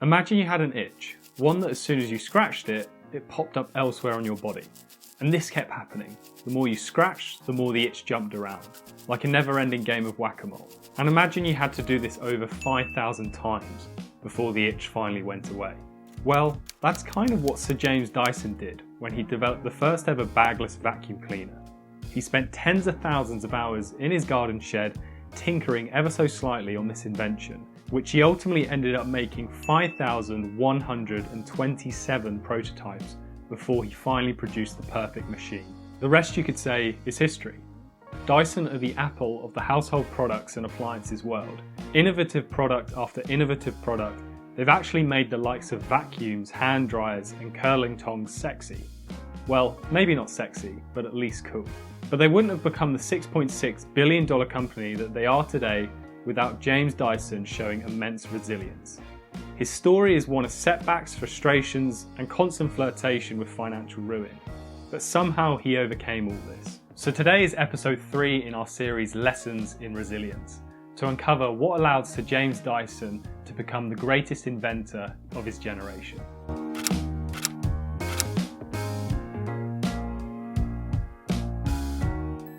Imagine you had an itch, one that as soon as you scratched it, it popped up elsewhere on your body. And this kept happening. The more you scratched, the more the itch jumped around, like a never-ending game of whack-a-mole. And imagine you had to do this over 5,000 times before the itch finally went away. Well, that's kind of what Sir James Dyson did when he developed the first ever bagless vacuum cleaner. He spent tens of thousands of hours in his garden shed tinkering ever so slightly on this invention, which he ultimately ended up making 5,127 prototypes before he finally produced the perfect machine. The rest, you could say, is history. Dyson are the Apple of the household products and appliances world. Innovative product after innovative product, they've actually made the likes of vacuums, hand dryers and curling tongs sexy. Well, maybe not sexy, but at least cool. But they wouldn't have become the $6.6 billion company that they are today without James Dyson showing immense resilience. His story is one of setbacks, frustrations, and constant flirtation with financial ruin. But somehow he overcame all this. So today is episode 3 in our series Lessons in Resilience, to uncover what allowed Sir James Dyson to become the greatest inventor of his generation.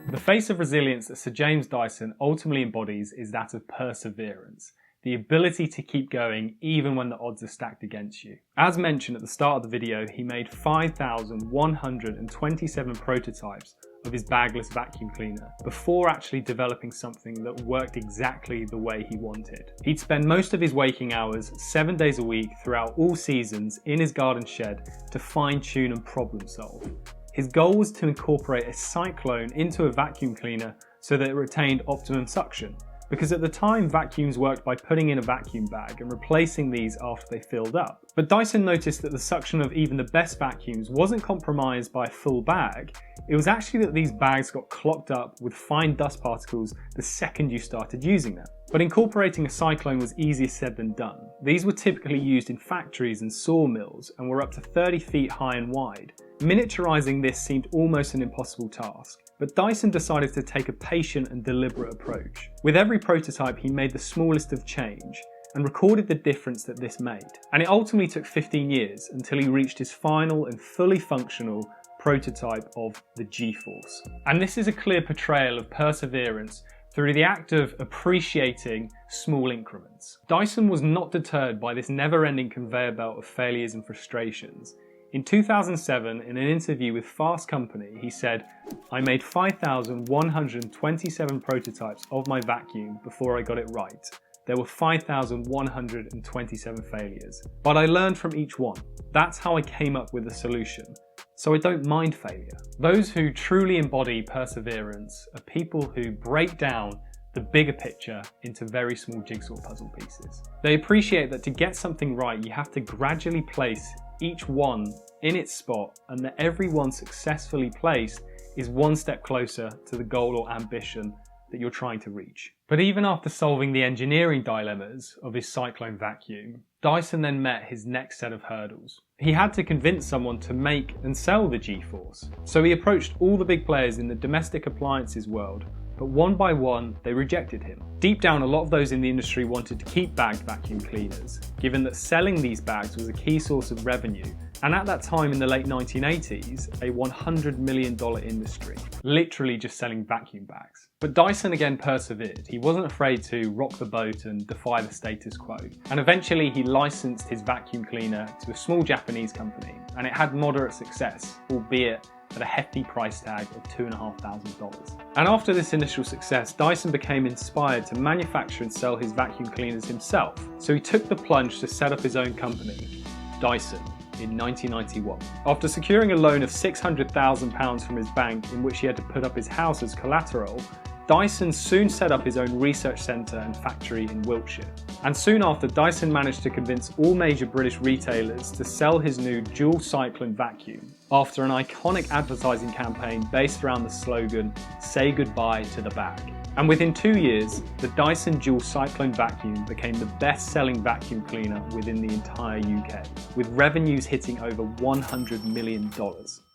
The face of resilience that Sir James Dyson ultimately embodies is that of perseverance, the ability to keep going even when the odds are stacked against you. As mentioned at the start of the video, he made 5,127 prototypes of his bagless vacuum cleaner before actually developing something that worked exactly the way he wanted. He'd spend most of his waking hours 7 days a week throughout all seasons in his garden shed to fine-tune and problem solve. His goal was to incorporate a cyclone into a vacuum cleaner so that it retained optimum suction, because at the time vacuums worked by putting in a vacuum bag and replacing these after they filled up. But Dyson noticed that the suction of even the best vacuums wasn't compromised by a full bag. It was actually that these bags got clogged up with fine dust particles the second you started using them. But incorporating a cyclone was easier said than done. These were typically used in factories and sawmills and were up to 30 feet high and wide. Miniaturizing this seemed almost an impossible task, but Dyson decided to take a patient and deliberate approach. With every prototype, he made the smallest of change and recorded the difference that this made. And it ultimately took 15 years until he reached his final and fully functional prototype of the G-Force. And this is a clear portrayal of perseverance through the act of appreciating small increments. Dyson was not deterred by this never-ending conveyor belt of failures and frustrations. In 2007, in an interview with Fast Company, he said, "I made 5,127 prototypes of my vacuum before I got it right. There were 5,127 failures. But I learned from each one. That's how I came up with a solution. So I don't mind failure." Those who truly embody perseverance are people who break down the bigger picture into very small jigsaw puzzle pieces. They appreciate that to get something right, you have to gradually place each one in its spot, and that every one successfully placed is one step closer to the goal or ambition that you're trying to reach. But even after solving the engineering dilemmas of his cyclone vacuum, Dyson then met his next set of hurdles. He had to convince someone to make and sell the G-Force. So he approached all the big players in the domestic appliances world, but one by one, they rejected him. Deep down, a lot of those in the industry wanted to keep bagged vacuum cleaners, given that selling these bags was a key source of revenue. And at that time in the late 1980s, a $100 million industry, literally just selling vacuum bags. But Dyson again persevered. He wasn't afraid to rock the boat and defy the status quo. And eventually he licensed his vacuum cleaner to a small Japanese company, and it had moderate success, albeit at a hefty price tag of $2,500. And after this initial success, Dyson became inspired to manufacture and sell his vacuum cleaners himself. So he took the plunge to set up his own company, Dyson, in 1991. After securing a loan of £600,000 from his bank, in which he had to put up his house as collateral, Dyson soon set up his own research centre and factory in Wiltshire. And soon after, Dyson managed to convince all major British retailers to sell his new dual cyclone vacuum after an iconic advertising campaign based around the slogan, "Say goodbye to the bag." And within 2 years, the Dyson Dual Cyclone Vacuum became the best-selling vacuum cleaner within the entire UK, with revenues hitting over $100 million.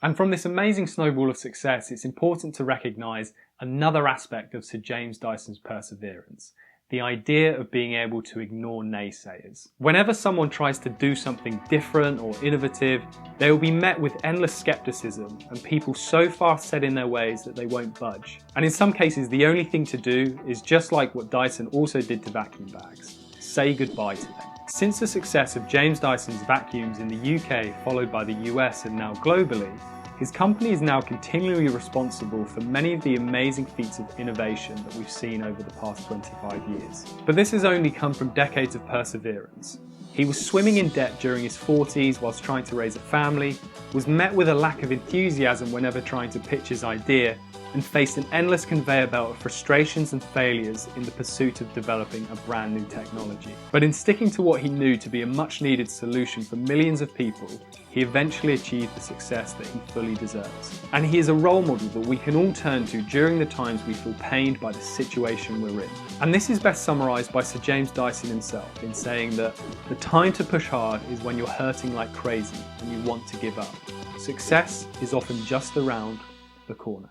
And from this amazing snowball of success, it's important to recognise another aspect of Sir James Dyson's perseverance, the idea of being able to ignore naysayers. Whenever someone tries to do something different or innovative, they will be met with endless skepticism and people so far set in their ways that they won't budge. And in some cases, the only thing to do is just like what Dyson also did to vacuum bags: say goodbye to them. Since the success of James Dyson's vacuums in the UK, followed by the US and now globally, his company is now continually responsible for many of the amazing feats of innovation that we've seen over the past 25 years. But this has only come from decades of perseverance. He was swimming in debt during his 40s whilst trying to raise a family, was met with a lack of enthusiasm whenever trying to pitch his idea, and faced an endless conveyor belt of frustrations and failures in the pursuit of developing a brand new technology. But in sticking to what he knew to be a much needed solution for millions of people, he eventually achieved the success that he fully deserves. And he is a role model that we can all turn to during the times we feel pained by the situation we're in. And this is best summarised by Sir James Dyson himself in saying that the time to push hard is when you're hurting like crazy and you want to give up. Success is often just around the corner.